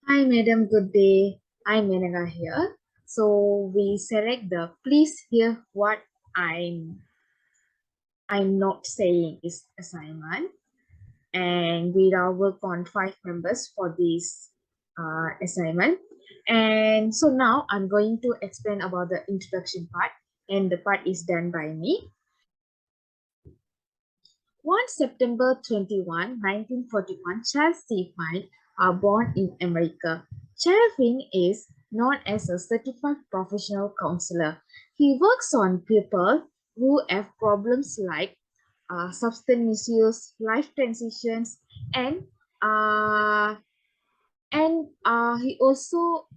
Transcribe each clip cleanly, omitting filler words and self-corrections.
Hi, madam. Good day. I'm Menaka here. So we select the please hear what I'm not saying is assignment, and we will work on 5 members for this assignment. And so now I'm going to explain about the introduction part, and the part is done by me. 1 September 21, 1941, Charles C. Fine are born in America. Charles Fine is known as a certified professional counselor. He works on people who have problems like substance misuse, life transitions, and uh, he also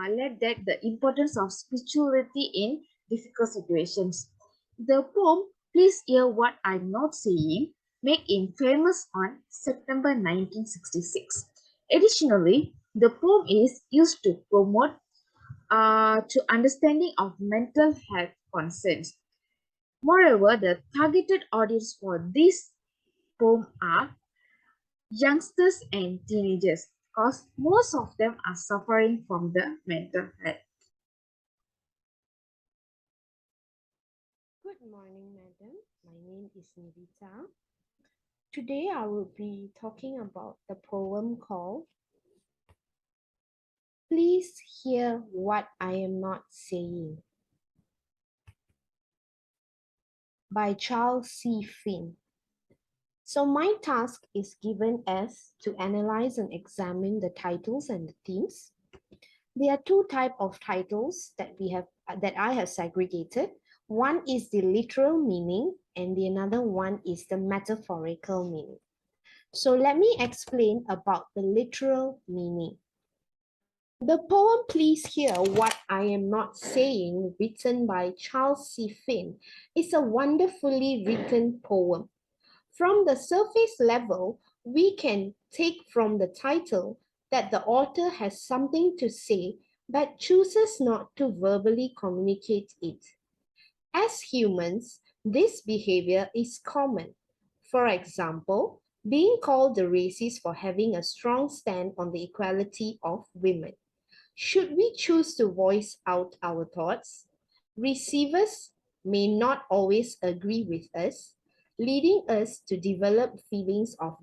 led that the importance of spirituality in difficult situations. The poem Please Hear What I'm Not Saying made him famous on September 1966. Additionally, the poem is used to promote to understanding of mental health concerns. Moreover, the targeted audience for this poem are youngsters and teenagers because most of them are suffering from the mental health. Good morning, madam. My name is Nivita. Today I will be talking about the poem called Please Hear What I Am Not Saying by Charles C. Finn. So my task is given as to analyze and examine the titles and the themes. There are two types of titles that I have segregated. One is the literal meaning and the another one is the metaphorical meaning. So let me explain about the literal meaning. The poem Please Hear What I Am Not Saying, written by Charles C. Finn, is a wonderfully written poem. From the surface level, we can take from the title that the author has something to say but chooses not to verbally communicate it. As humans, this behavior is common. For example, being called the racist for having a strong stand on the equality of women. Should we choose to voice out our thoughts? Receivers may not always agree with us, leading us to develop feelings of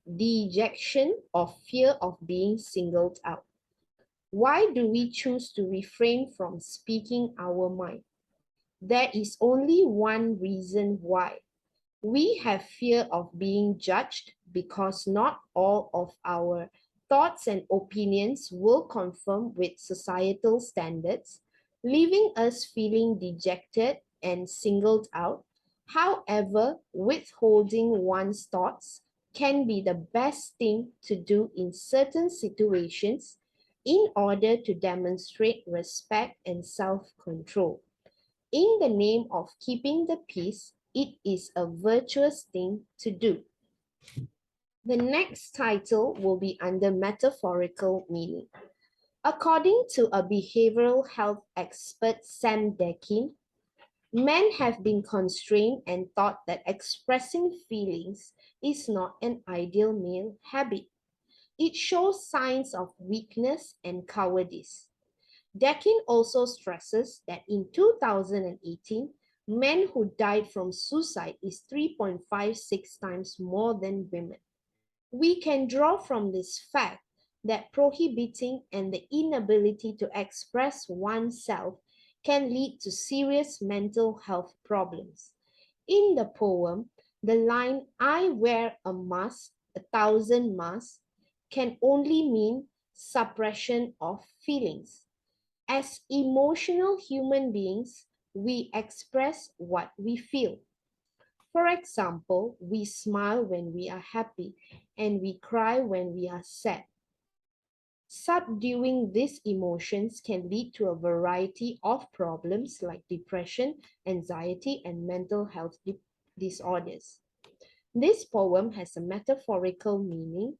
dejection or fear of being singled out. Why do we choose to refrain from speaking our mind? There is only one reason why. We have fear of being judged because not all of our thoughts and opinions will conform with societal standards, leaving us feeling dejected and singled out. However, withholding one's thoughts can be the best thing to do in certain situations in order to demonstrate respect and self control. In the name of keeping the peace, it is a virtuous thing to do. The next title will be under metaphorical meaning. According to a behavioral health expert, Sam Dekin, men have been constrained and taught that expressing feelings is not an ideal male habit. It shows signs of weakness and cowardice. Dekin also stresses that in 2018, men who died from suicide is 3.56 times more than women. We can draw from this fact that prohibiting and the inability to express oneself can lead to serious mental health problems. In the poem, the line, I wear a mask, 1,000 masks, can only mean suppression of feelings. As emotional human beings, we express what we feel. For example, we smile when we are happy and we cry when we are sad. Subduing these emotions can lead to a variety of problems like depression, anxiety, and mental health disorders. This poem has a metaphorical meaning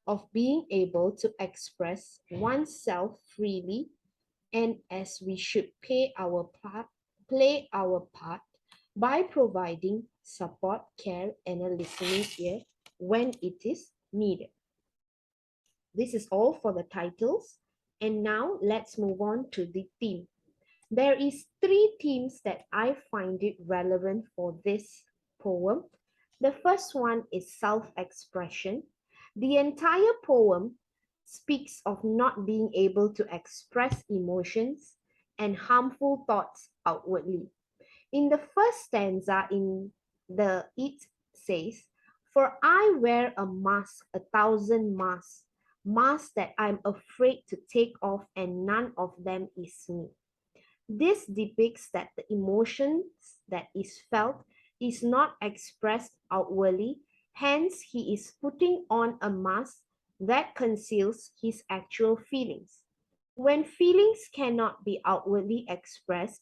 of being able to express oneself freely and as we should play our part by providing support, care, and a listening ear when it is needed. This is all for the titles. And now let's move on to the theme. There is 3 themes that I find it relevant for this poem. The first one is self-expression. The entire poem speaks of not being able to express emotions and harmful thoughts outwardly. In the first stanza, it says, "For I wear a mask, 1,000 masks, masks that I'm afraid to take off, and none of them is me." This depicts that the emotions that is felt is not expressed outwardly, hence he is putting on a mask that conceals his actual feelings. When feelings cannot be outwardly expressed,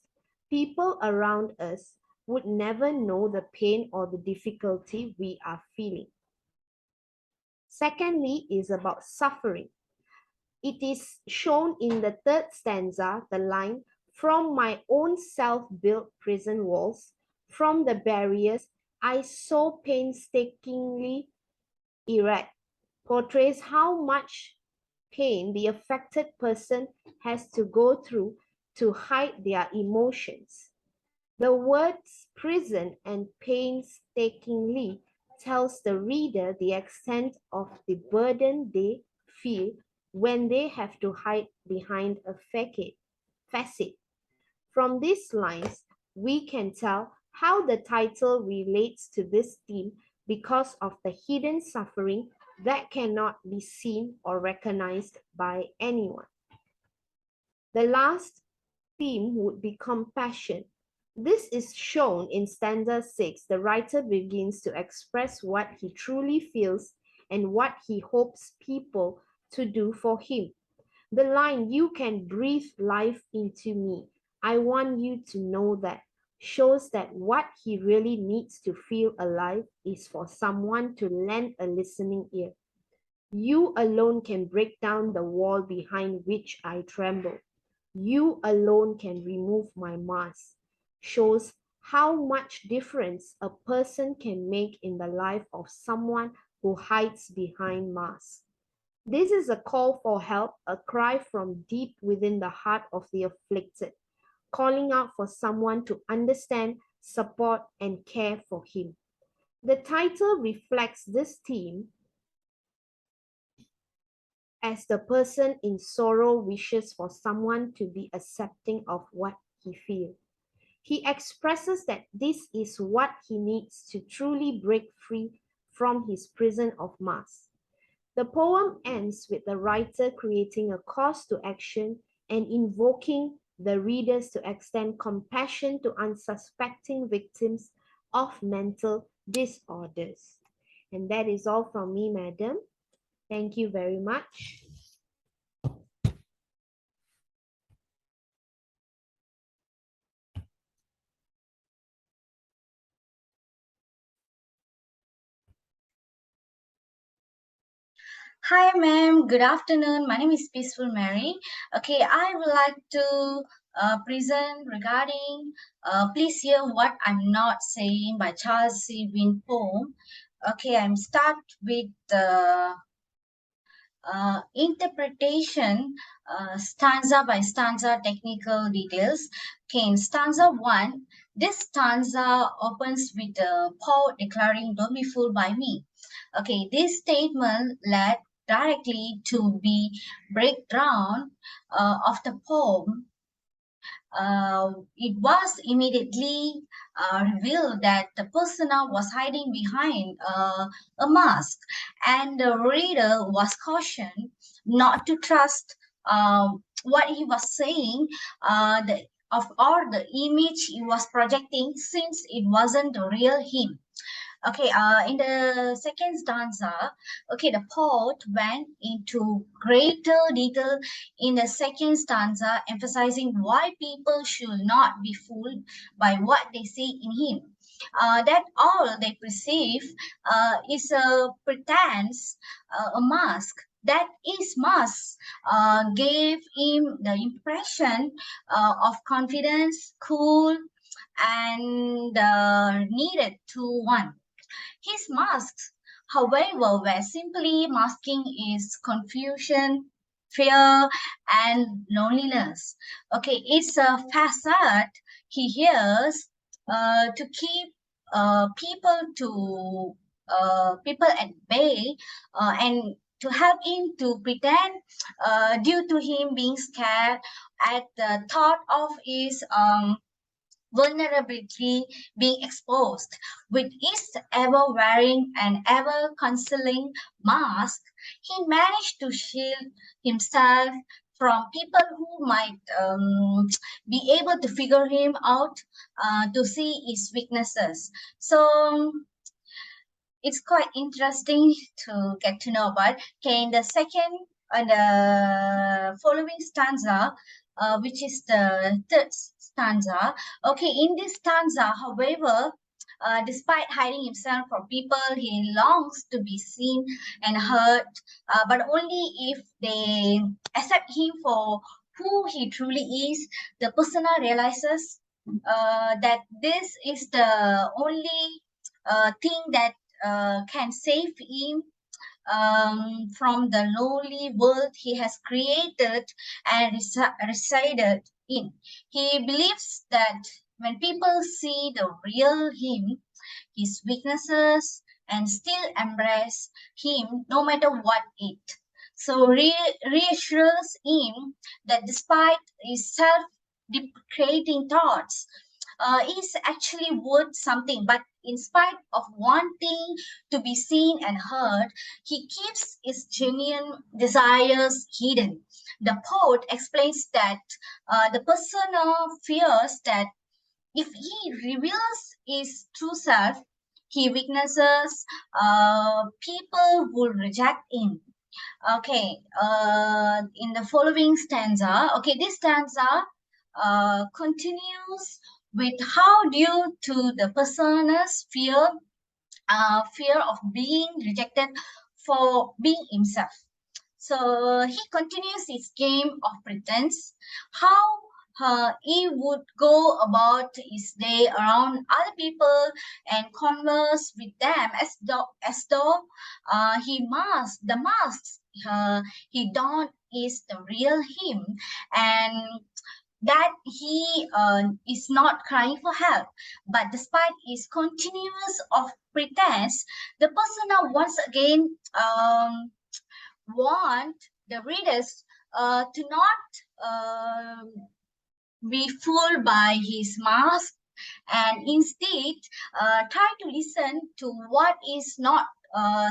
people around us would never know the pain or the difficulty we are feeling. Secondly is about suffering. It is shown in the third stanza, the line, "From my own self-built prison walls, from the barriers I so painstakingly erect," portrays how much pain the affected person has to go through to hide their emotions. The words prison and painstakingly tells the reader the extent of the burden they feel when they have to hide behind a facade. From these lines, we can tell how the title relates to this theme because of the hidden suffering that cannot be seen or recognized by anyone. The last theme would be compassion. This is shown in stanza 6. The writer begins to express what he truly feels and what he hopes people to do for him. The line, "You can breathe life into me, I want you to know that," shows that what he really needs to feel alive is for someone to lend a listening ear. "You alone can break down the wall behind which I tremble. You alone can remove my mask," shows how much difference a person can make in the life of someone who hides behind masks. This is a call for help, a cry from deep within the heart of the afflicted, calling out for someone to understand, support, and care for him. The title reflects this theme as the person in sorrow wishes for someone to be accepting of what he feels. He expresses that this is what he needs to truly break free from his prison of masks. The poem ends with the writer creating a call to action and invoking the readers to extend compassion to unsuspecting victims of mental disorders. And that is all from me, madam. Thank you very much. Hi, ma'am. Good afternoon. My name is Peaceful Mary. Okay, I would like to present regarding Please Hear What I'm Not Saying by Charles C. Win poem. Okay, I'm start with the interpretation stanza by stanza technical details. Okay, in stanza 1, this stanza opens with the poet declaring, "Don't be fooled by me." Okay, this statement led directly to be breakdown of the poem. It was immediately revealed that the persona was hiding behind a mask, and the reader was cautioned not to trust what he was saying, or the image he was projecting, since it wasn't the real him. Okay, in the second stanza, okay, the poet went into greater detail in the second stanza, emphasizing why people should not be fooled by what they see in him. That all they perceive is a pretense, a mask. That is mask gave him the impression of confidence, cool, and needed to one. His masks, however, where simply masking is confusion, fear, and loneliness. Okay, it's a facade he hears to keep people at bay, and to help him to pretend, due to him being scared at the thought of his vulnerability being exposed. With his ever wearing and ever concealing mask, he managed to shield himself from people who might be able to figure him out, to see his weaknesses. So it's quite interesting to get to know about. Okay, in the second and the following stanza, which is the third stanza. Okay, in this stanza, however, despite hiding himself from people, he longs to be seen and heard, but only if they accept him for who he truly is. The persona realizes that this is the only thing that can save him from the lowly world he has created and resided in. He believes that when people see the real him, his weaknesses, and still embrace him no matter what it. So reassures him that despite his self-deprecating thoughts, is actually worth something. But in spite of wanting to be seen and heard, he keeps his genuine desires hidden. The poet explains that the persona fears that if he reveals his true self, he weaknesses, people will reject him. Okay, in the following stanza, okay, this stanza continues with how, due to the persona's fear of being rejected for being himself. So he continues his game of pretense, how he would go about his day around other people and converse with them as though the masks he donned is the real him, and that he is not crying for help. But despite his continuous of pretense, the persona once again want the readers to not be fooled by his mask, and instead try to listen to what is not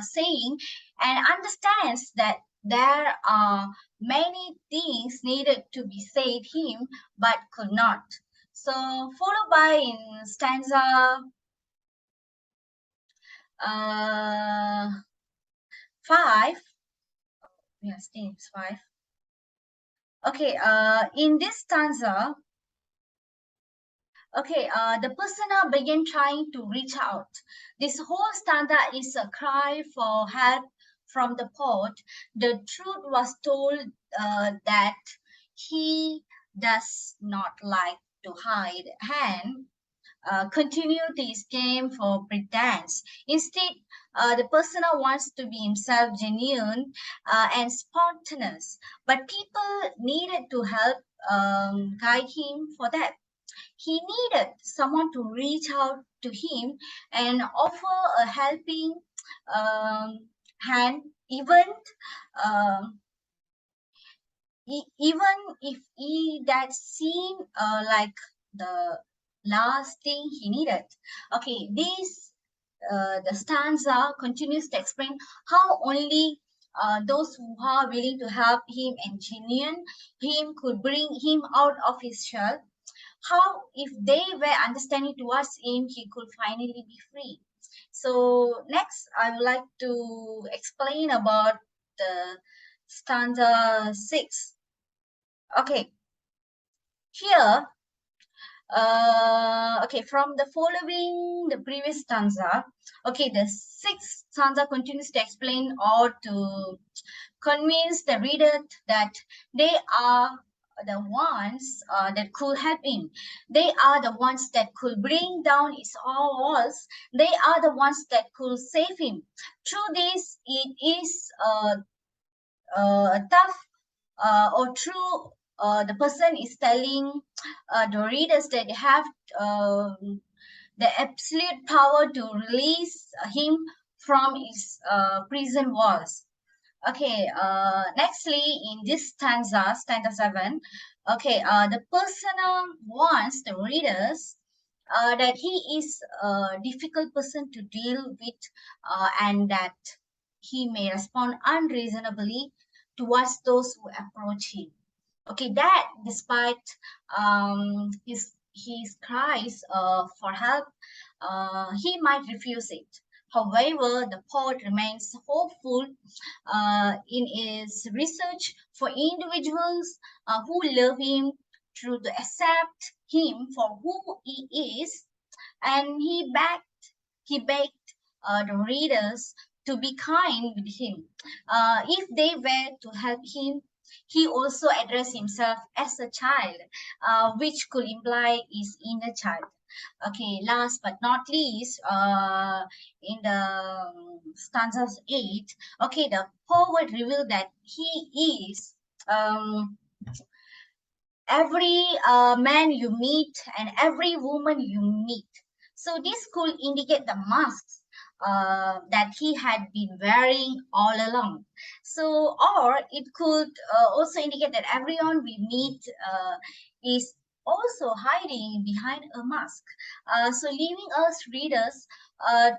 saying, and understands that there are many things needed to be said him but could not. So followed by in stanza 5, we are still in 5. Okay, in this stanza, okay, the persona began trying to reach out. This whole stanza is a cry for help from the poet. The truth was told that he does not like to hide and continue this game for pretense. Instead, the persona wants to be himself genuine and spontaneous, but people needed to help guide him for that. He needed someone to reach out to him and offer a helping hand, um, even if that seemed like the last thing he needed. Okay, the stanza continues to explain how only those who are willing to help him and genuine him could bring him out of his shell. How, if they were understanding towards him, he could finally be free. So next, I would like to explain about the stanza 6. Okay, here, okay, from the previous stanza, okay, the sixth stanza continues to explain or to convince the reader that they are the ones that could help him. They are the ones that could bring down his all walls. They are the ones that could save him. Through this, it is tough or true. The person is telling the readers that they have the absolute power to release him from his prison walls. Okay, nextly in this stanza, stanza 7, okay, the persona wants the readers that he is a difficult person to deal with and that he may respond unreasonably towards those who approach him. Okay, that despite his cries for help, he might refuse it. However, the poet remains hopeful in his research for individuals who love him through to accept him for who he is, and he begged the readers to be kind with him. If they were to help him, he also addressed himself as a child, which could imply his inner child. Okay, last but not least, in the stanzas 8, okay, the poet revealed that he is every man you meet and every woman you meet. So this could indicate the masks that he had been wearing all along. So, or it could also indicate that everyone we meet is also hiding behind a mask. So, leaving us readers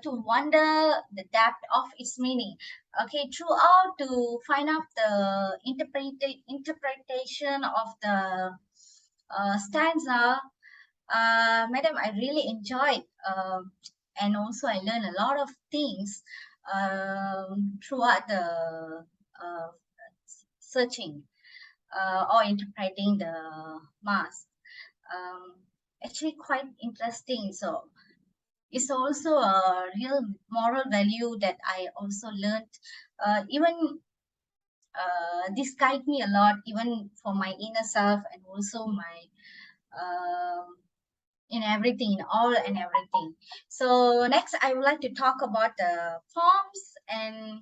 to wonder the depth of its meaning. Okay, throughout to find out the interpretation of the stanza, madam, I really enjoyed, and also I learned a lot of things throughout the uh, searching or interpreting the mass. Actually, quite interesting. So it's also a real moral value that I also learned. Even this guide me a lot, even for my inner self and also my in everything, in all and everything. So next, I would like to talk about the forms and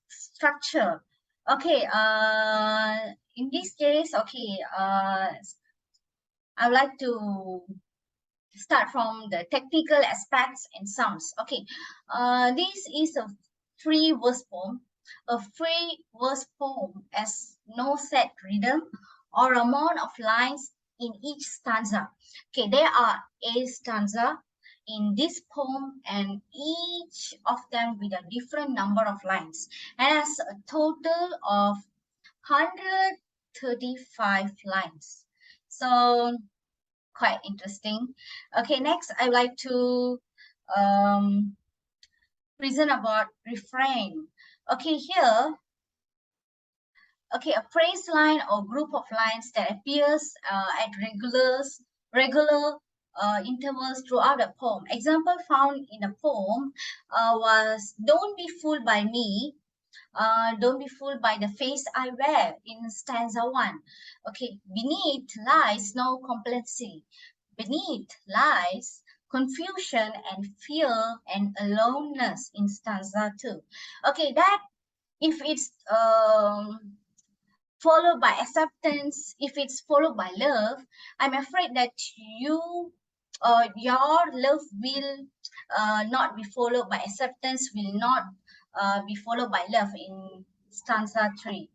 structure. Okay, in this case, okay, I would like to start from the technical aspects and sounds. Okay, this is a free verse poem. A free verse poem has no set rhythm or amount of lines in each stanza. Okay, there are 8 stanza in this poem and each of them with a different number of lines and has a total of 135 lines. So quite interesting. Okay, next I would like to present about refrain. Okay, here, okay, a phrase line or group of lines that appears at regular intervals throughout the poem. Example found in the poem was "Don't be fooled by me." Don't be fooled by the face I wear in stanza 1. Okay, beneath lies no complexity. Beneath lies confusion and fear and aloneness in stanza 2. Okay, that if it's followed by acceptance, if it's followed by love, I'm afraid that your love will not be followed by acceptance, will not be followed by love in stanza 3.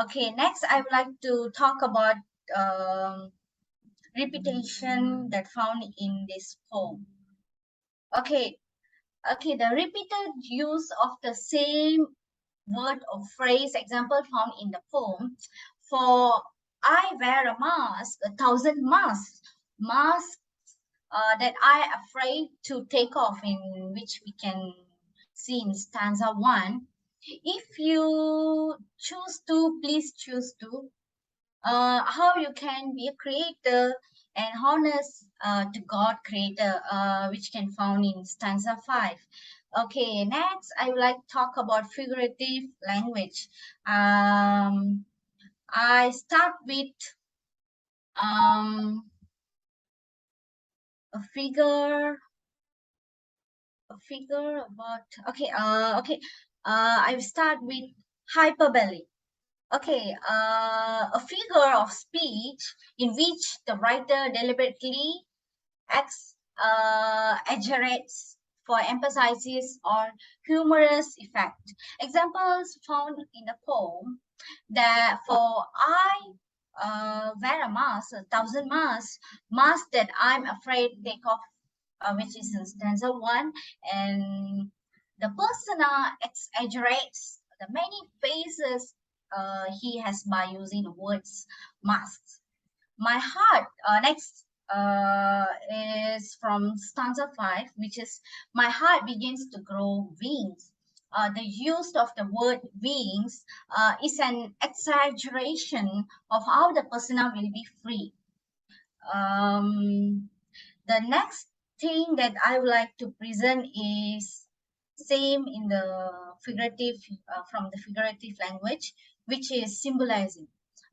Okay, next I would like to talk about repetition that found in this poem. Okay, okay, the repeated use of the same word or phrase, example found in the poem. For I wear a mask, 1,000 masks, masks that I afraid to take off, in which we can see in stanza 1. If you choose to, please choose to. How you can be a creator and honest to God creator, which can found in stanza 5. Okay, next I would like to talk about figurative language. I start with um, a figure, about, I will start with hyperbole. Okay, a figure of speech in which the writer deliberately exaggerates for emphasizes or humorous effect. Examples found in the poem that for I wear a mask, 1,000 masks, masks that I'm afraid take off, which is in stanza 1, and the persona exaggerates the many faces he has by using the words masks. My heart, next is from stanza 5, which is my heart begins to grow wings. The use of the word wings is an exaggeration of how the persona will be free. The next thing that I would like to present is same in the figurative, from the figurative language, which is symbolizing.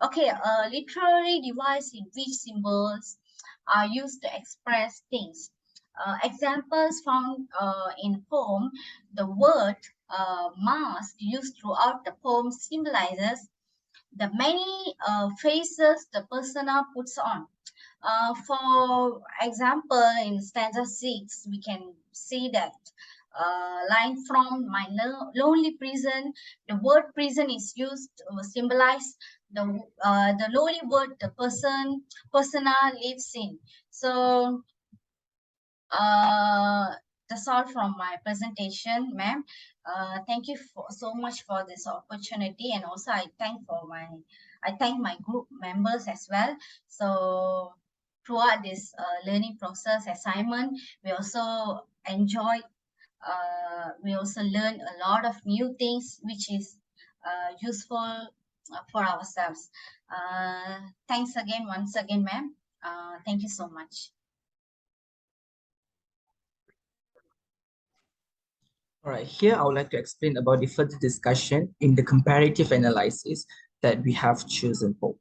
Okay, a literary device in which symbols are used to express things. Examples found in poem, the word mask used throughout the poem symbolizes the many faces the persona puts on. For example, in stanza 6, we can see that line from my lonely prison. The word prison is used to symbolize the lowly world the persona lives in. So that's all from my presentation, ma'am. Thank you so much for this opportunity, and also I thank my group members as well. So throughout this learning process assignment, we also enjoyed. We also learned a lot of new things, which is useful for ourselves. Thanks again, once again, ma'am. Thank you so much. All right, here I would like to explain about the further discussion in the comparative analysis that we have chosen for.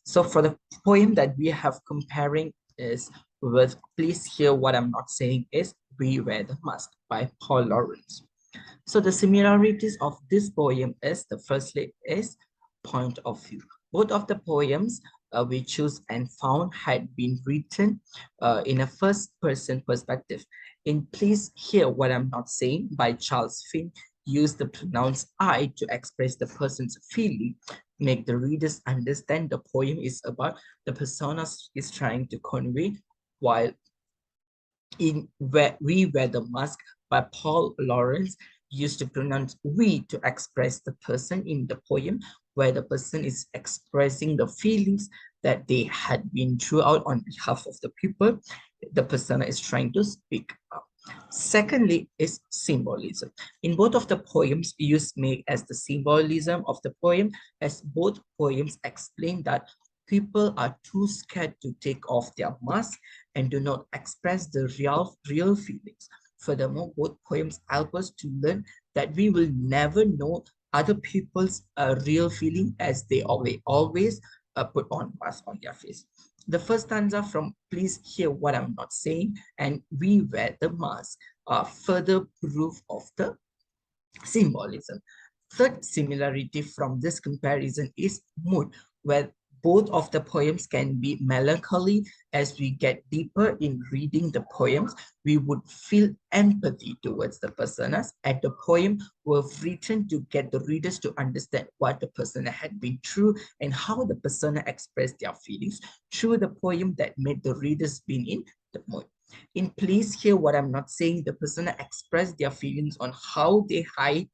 So for the poem that we have comparing is with Please Hear What I'm Not Saying is We Wear the Mask by Paul Laurence. So the similarities of this poem is the firstly is point of view. Both of the poems we choose and found had been written in a first person perspective. In Please Hear What I'm Not Saying by Charles Finn, use the pronouns I to express the person's feeling, make the readers understand the poem is about the persona is trying to convey, while in We Wear the Mask by Paul Laurence used to pronounce we to express the person in the poem, where the person is expressing the feelings that they had been throughout on behalf of the people the persona is trying to speak up. Secondly is symbolism. In both of the poems, use make as the symbolism of the poem, as both poems explain that people are too scared to take off their mask and do not express the real feelings. Furthermore, both poems help us to learn that we will never know other people's real feeling, as they always put on mask on their face. The first stanza from Please Hear What I'm Not Saying and We Wear the Mask are further proof of the symbolism. Third similarity from this comparison is mood, where both of the poems can be melancholy. As we get deeper in reading the poems, we would feel empathy towards the personas, and the poem were written to get the readers to understand what the persona had been through and how the persona expressed their feelings through the poem that made the readers be in the mood. In Please Hear What I'm Not Saying, the persona express their feelings on how they hide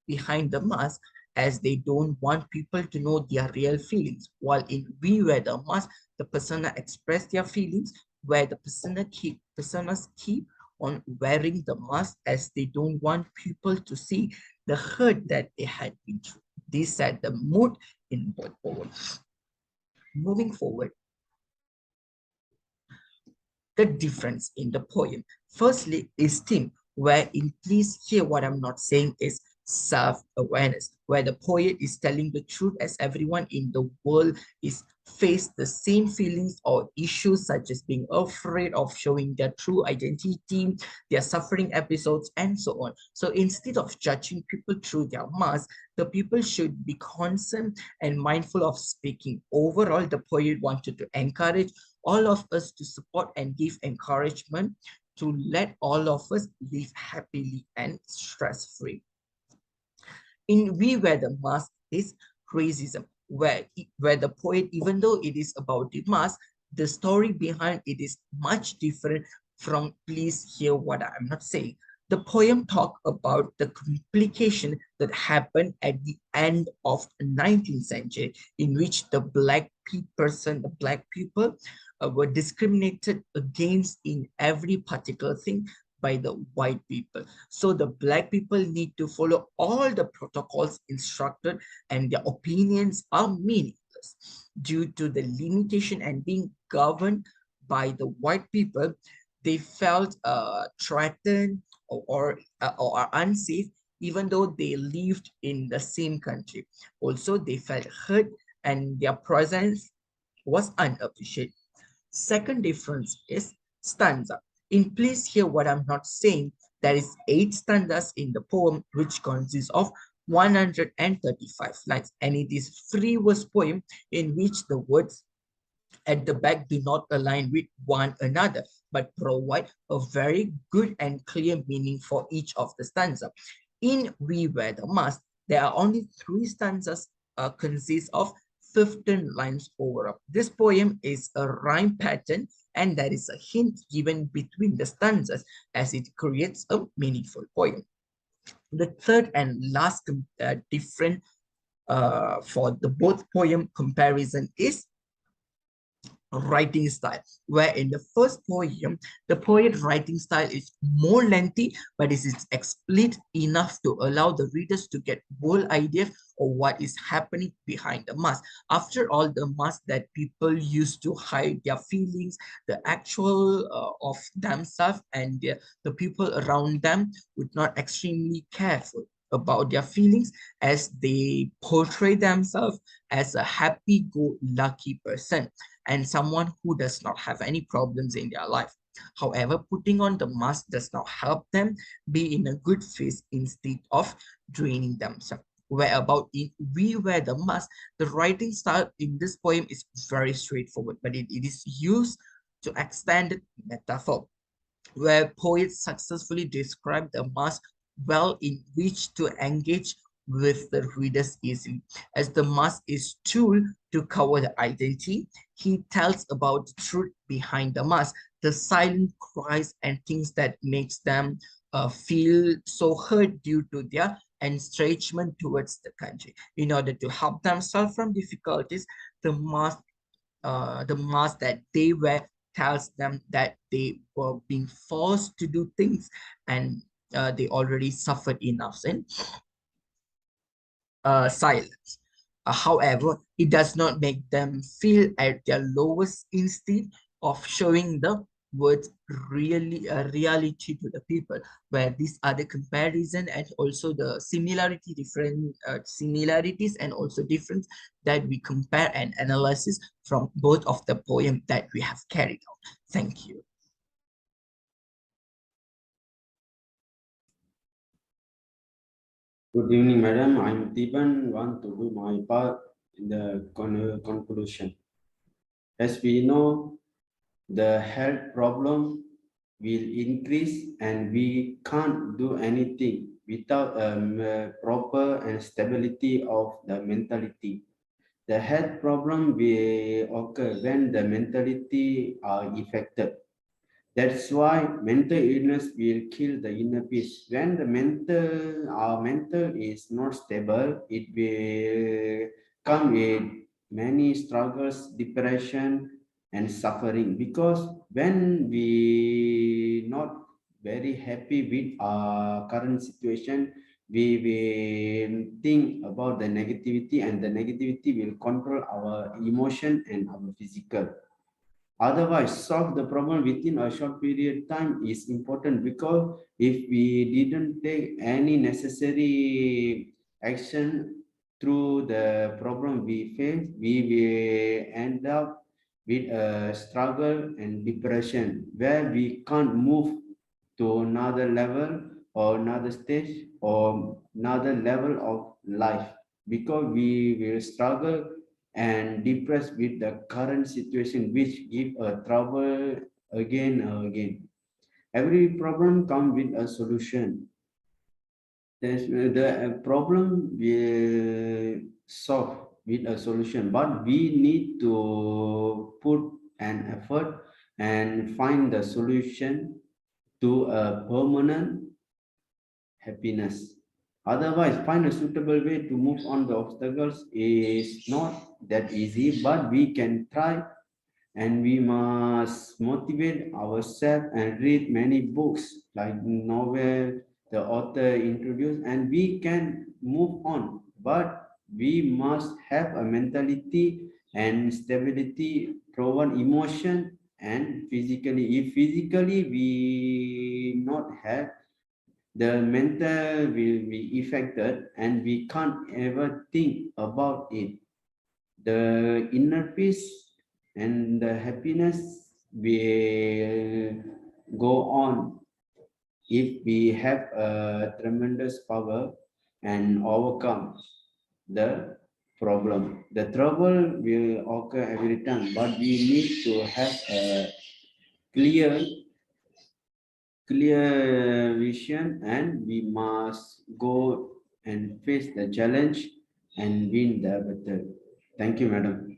behind the mask, as they don't want people to know their real feelings. While in We Wear the Mask, the persona express their feelings, where the personas keep on wearing the mask, as they don't want people to see the hurt that they had been through. These set the mood in both poems. Moving forward, the difference in the poem. Firstly is theme, where in Please Hear What I'm Not Saying is self-awareness, where the poet is telling the truth as everyone in the world is face the same feelings or issues such as being afraid of showing their true identity, their suffering episodes, and so on. So instead of judging people through their mask, the people should be concerned and mindful of speaking. Overall, the poet wanted to encourage all of us to support and give encouragement to let all of us live happily and stress-free. In We Wear the Mask is racism, where the poet, even though it is about the mask, the story behind it is much different from Please Hear What I'm Not Saying. The poem talk about the complication that happened at the end of the 19th century, in which the black people were discriminated against in every particular thing by the white people. So the black people need to follow all the protocols instructed, and their opinions are meaningless. Due to the limitation and being governed by the white people, they felt threatened or are unsafe, even though they lived in the same country. Also, they felt hurt and their presence was unappreciated. Second difference is stanza. In Please Hear What I'm Not Saying, there is 8 stanzas in the poem, which consists of 135 lines, and it is 3-verse poem in which the words at the back do not align with one another, but provide a very good and clear meaning for each of the stanza. In We Wear the Mask, there are only 3 stanzas consist of 15 lines overall. This poem is a rhyme pattern, and there is a hint given between the stanzas as it creates a meaningful poem. The third and last different for the both poem comparison is writing style, where in the first poem, the poet's writing style is more lengthy, but it is explicit enough to allow the readers to get whole idea of what is happening behind the mask. After all, the mask that people use to hide their feelings, the actual of themselves and the people around them would not extremely careful about their feelings, as they portray themselves as a happy-go-lucky person and someone who does not have any problems in their life. However, putting on the mask does not help them be in a good phase instead of draining themselves. Whereabout in We Wear the Mask, the writing style in this poem is very straightforward, but it is used to extended metaphor, where poets successfully describe the mask well in which to engage with the readers easily. As the mask is tool to cover the identity, he tells about the truth behind the mask, the silent cries and things that makes them feel so hurt due to their estrangement towards the country. In order to help themselves from difficulties, the mask that they wear tells them that they were being forced to do things, and they already suffered enough in silence. However, it does not make them feel at their lowest instead of showing the words really reality to the people, where these are the comparison and also the similarities and also difference that we compare and analysis from both of the poem that we have carried out. Thank you. Good evening, madam. I'm Tiban. Want to do my part in the conclusion. As we know, the health problem will increase, and we can't do anything without a proper and stability of the mentality. The health problem will occur when the mentality are affected. That's why mental illness will kill the inner peace. When the our mental is not stable, it will come with many struggles, depression, and suffering. Because when we not very happy with our current situation, we will think about the negativity, and the negativity will control our emotion and our physical. Otherwise, solve the problem within a short period of time is important, because if we didn't take any necessary action through the problem we face, we will end up with a struggle and depression, where we can't move to another level or another stage or another level of life, because we will struggle and depressed with the current situation, which give a trouble again and again. Every problem comes with a solution. The problem will solve with a solution, but we need to put an effort and find the solution to a permanent happiness. Otherwise, find a suitable way to move on the obstacles is not that easy, but we can try, and we must motivate ourselves and read many books like novel the author introduced, and we can move on. But we must have a mentality and stability, proven emotion and physically. If physically we not have, the mental will be affected and we can't ever think about it. The inner peace and the happiness will go on if we have a tremendous power and overcome the problem. The trouble will occur every time, but we need to have a clear vision, and we must go and face the challenge and win the battle. Thank you, madam.